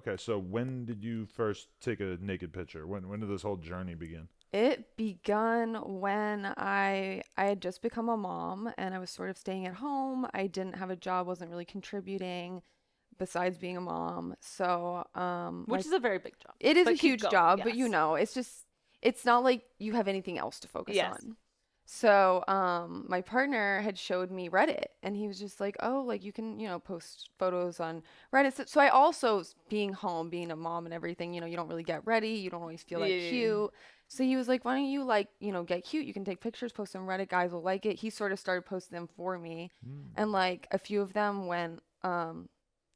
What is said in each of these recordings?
Okay, so when did you first take a naked picture? When did this whole journey begin? It begun when I had just become a mom and I was sort of staying at home. I didn't have a job, wasn't really contributing besides being a mom. So, Which is a very big job. it is a But keep huge going, job, but yes. it's just it's not like you have anything else to focus Yes. on. So, my partner had showed me Reddit and he was just like, "Oh, like you can, post photos on Reddit." So I also being home, being a mom and everything, you don't really get ready, you don't always feel that Yeah. cute. So he was like, "Why don't you like, get cute? You can take pictures, post them on Reddit, guys will like it." He sort of started posting them for me Hmm. and like a few of them went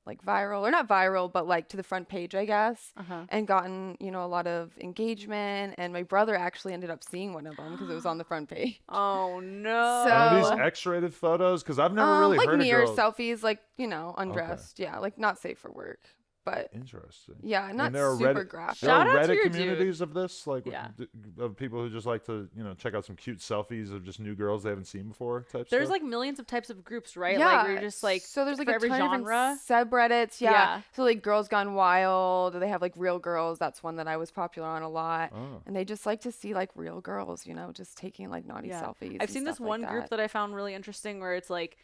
like viral or not viral, but like to the front page, I guess, Uh-huh. and gotten, a lot of engagement. And my brother actually ended up seeing one of them because it was on the front page. Oh And are these So, no. X-rated photos? Because I've never really like heard a mirror girl. selfies, like, Okay, undressed. Yeah, like not safe for work, but interesting. yeah, And not there are super Reddit, graphic. there are Shout out to Reddit your dude. communities of this, like Yeah. of people who just like to, check out some cute selfies of just new girls they haven't seen before, type There's stuff. like millions of types of groups, right? Yeah, Like where you're just like so there's like for a every ton of genre. different subreddits. Yeah. Yeah. So like Girls Gone Wild, they have like Real Girls. That's one that I was popular on a lot. Oh, And they just like to see like real girls, just taking like naughty Yeah. selfies I've and seen this stuff like one group that. that I found really interesting where it's like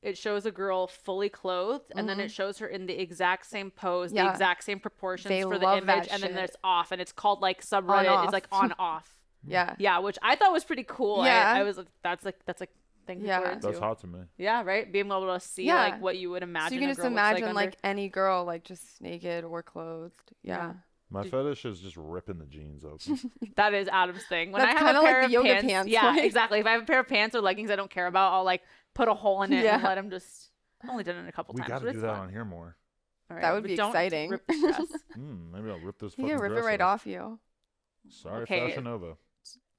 it shows a girl fully clothed and then it shows her in the exact same pose, the Yeah. exact same proportions They for the love image, that and then shit. it's off and it's called like subreddit. It's off. like on off. Yeah. Yeah, which I thought was pretty cool. Yeah. I was like, that's a thing to Yeah. go into. that's hot to me. Yeah, right. Being able to see Yeah. like what you would So imagine. you can a just girl looks imagine like, like any girl like just naked or clothed. Yeah. My fetish is just ripping the jeans open. that is Adam's thing. When That's I have kinda a like pair the of yoga pants, pants, yeah, like- exactly. If I have a pair of pants or leggings I don't care about, I'll like put a hole in it and Yeah. let him just. I've only done it a couple We times. got but to do it's that fun. on here more. All right, That would but be don't exciting. rip the dress. Maybe I'll rip this You fucking can rip it dress right off you. Sorry, Okay. Fashion Nova.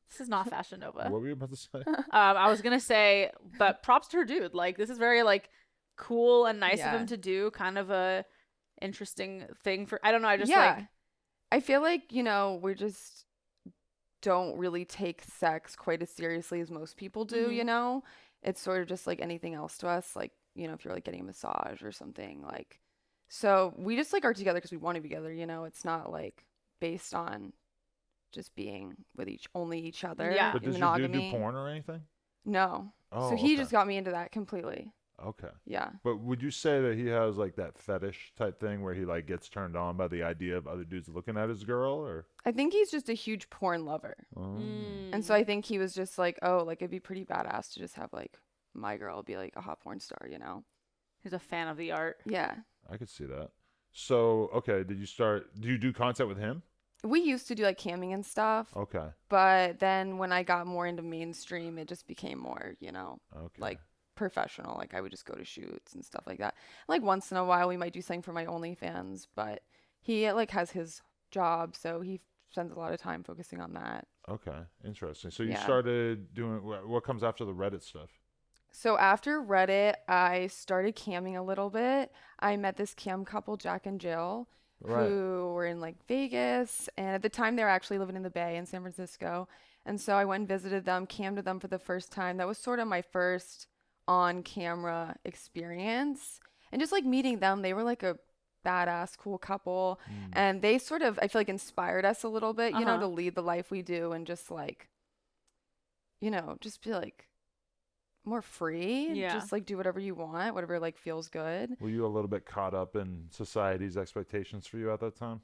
This is not Fashion Nova. What were you about to say? I was gonna say, but props to her dude. Like this is very like cool and nice of Yeah. him to do. Kind of a interesting thing for. I don't know. I just Yeah. like. I feel like, we just don't really take sex quite as seriously as most people do, Mhm. It's sort of just like anything else to us, like, if you're like getting a massage or something, like, so we just like are together because we want to be together, It's not like based on just being with only each other. Yeah. But does your dude do porn or anything? No. Oh, So he okay. just got me into that completely. Okay. Yeah. But would you say that he has like that fetish type thing where he like gets turned on by the idea of other dudes looking at his girl, or? I think he's just a huge porn lover. Oh. And so I think he was just like, oh, like it'd be pretty badass to just have like my girl be like a hot porn star, He's a fan of the art. Yeah. I could see that. So, okay, do you do content with him? We used to do like camming and stuff, Okay. but then when I got more into mainstream, it just became more, Okay. like professional. Like I would just go to shoots and stuff like that. Like once in a while we might do something for my OnlyFans, but he like has his job, so he spends a lot of time focusing on that. Okay, interesting. So you Yeah. started doing what comes after the Reddit stuff? So after Reddit, I started camming a little bit. I met this cam couple, Jack and Jill, Right. who were in like Vegas, and at the time they were actually living in the Bay in San Francisco. And so I went and visited them, cammed with them for the first time. That was sort of my first on-camera experience. And just like meeting them, they were like a badass, cool couple. And they sort of, I feel like, inspired us a little bit, Uh-huh. to lead the life we do and just like, just be like more free and Yeah. just like do whatever you want, whatever like feels good. Were you a little bit caught up in society's expectations for you at that time?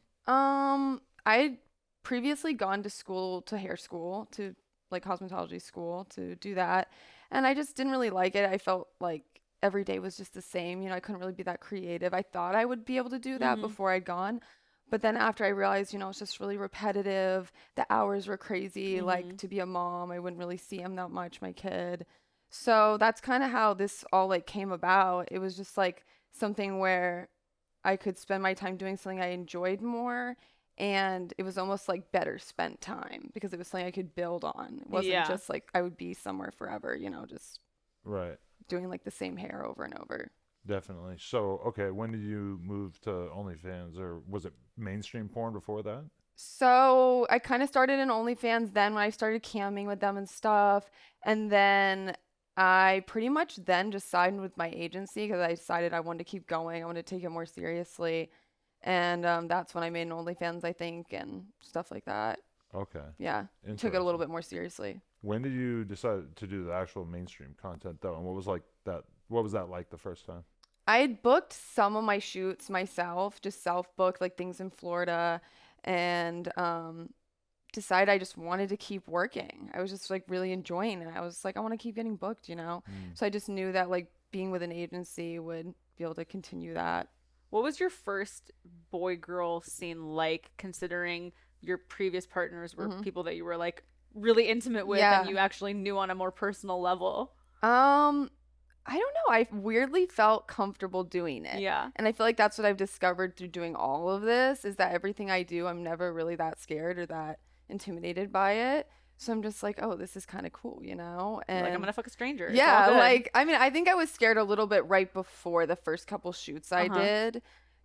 I'd previously gone to hair school, to like cosmetology school to do that. And I just didn't really like it. I felt like every day was just the same. I couldn't really be that creative. I thought I would be able to do that Mhm. before I'd gone. But then after I realized, it's just really repetitive. The hours were crazy. Like Mhm. to be a mom, I wouldn't really see him that much, my kid. So that's kind of how this all like came about. It was just like something where I could spend my time doing something I enjoyed more. And it was almost like better spent time because it was something I could build on. It wasn't Yeah. just like I would be somewhere forever, just Right. doing like the same hair over and over. Definitely. So, okay, when did you move to OnlyFans, or was it mainstream porn before that? So I kind of started in OnlyFans then when I started camming with them and stuff. And then I pretty much then just signed with my agency because I decided I wanted to keep going. I wanted to take it more seriously. And that's when I made an OnlyFans, I think, and stuff like that. Okay. Yeah, took it a Interesting. little bit more seriously. When did you decide to do the actual mainstream content though, and what was like that? What was that like the first time? I had booked some of my shoots myself, just self-booked, like things in Florida, and decided I just wanted to keep working. I was just like really enjoying it. I was like, I want to keep getting booked, you know? Mm. So I just knew that like being with an agency would be able to continue that. What was your first boy girl scene like, considering your previous partners were people that you were like really intimate with and you actually knew on a more personal level? I don't know. I weirdly felt comfortable doing it. Yeah. And I feel like that's what I've discovered through doing all of this, is that everything I do, I'm never really that scared or that intimidated by it. So I'm just like, oh, this is kind of cool, you know? You're And like, I'm gonna fuck a stranger. It's all yeah, good. like, I mean, I think I was scared a little bit right before the first couple shoots I did.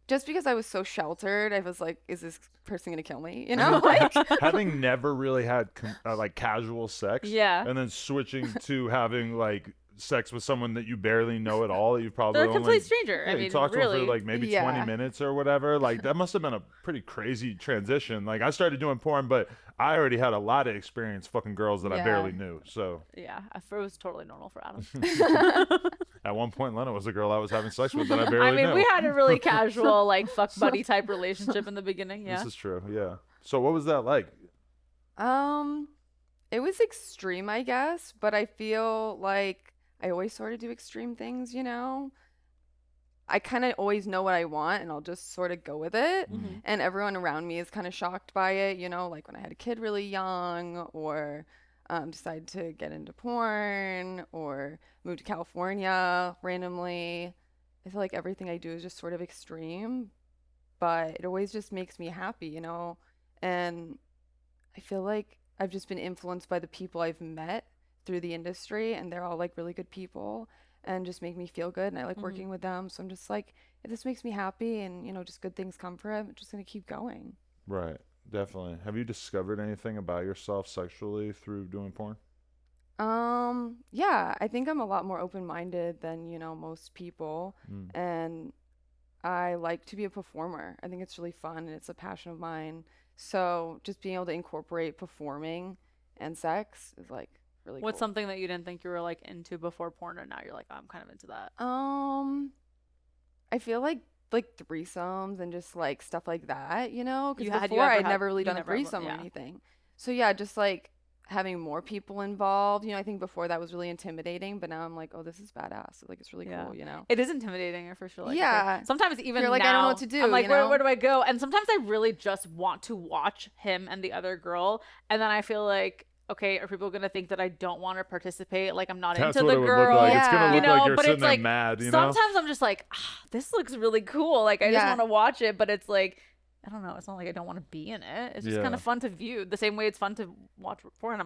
Just because I was so sheltered, I was like, is this person gonna kill me? You know? Like, Having never really had like casual sex, Yeah. and then switching to having like sex with someone that you barely know at all, that you probably They're a only complete stranger. yeah, I you mean, talked to really. them for like maybe 20 minutes or whatever. Like that must have been a pretty crazy transition. Like I started doing porn, but I already had a lot of experience fucking girls that I barely knew. So Yeah, it was totally normal for Adam. at one point, Lena was a girl I was having sex with that I barely I mean, knew. we had a really casual, like, fuck buddy type relationship in the beginning. Yeah. This is true. Yeah. So what was that like? it was extreme, I guess, but I feel like I always sort of do extreme things, you know? I kind of always know what I want and I'll just sort of go with it. And everyone around me is kind of shocked by it, you know, like when I had a kid really young or decided to get into porn or move to California randomly. I feel like everything I do is just sort of extreme, but it always just makes me happy, you know? And I feel like I've just been influenced by the people I've met through the industry, and they're all like really good people and just make me feel good. And I like working with them. So I'm just like, if this makes me happy and, you know, just good things come from it, I'm just going to keep going. Right. Definitely. Have you discovered anything about yourself sexually through doing porn? Yeah, I think I'm a lot more open-minded than, you know, most people. And I like to be a performer. I think it's really fun and it's a passion of mine. So just being able to incorporate performing and sex is like really What's cool. something that you didn't think you were like into before porn, and now you're like, oh, I'm kind of into that? I feel like threesomes and just like stuff like that, you know? You Because had- you before ever I'd had- never really you done a never had one- threesome or yeah. anything. So yeah, just like having more people involved. You know, I think before that was really intimidating, but now I'm like, oh, this is badass. Like it's really Yeah. cool, you know? It is intimidating for sure. Like, Yeah. okay. Sometimes even You're like, now, I don't know what to do, I'm like, you where, know? where do I go? And sometimes I really just want to watch him and the other girl, and then I feel like, okay, are people gonna think that I don't want to participate? Like I'm not That's into what the it would girl. look like. It's Yeah. gonna You look know, like you're but sitting it's there like, mad, you know? Sometimes I'm just like, this looks really cool. Like I just Yeah. want to watch it, but it's like, I don't know. It's not like I don't want to be in it. It's just Yeah. kind of fun to view. The same way it's fun to watch porn. I'm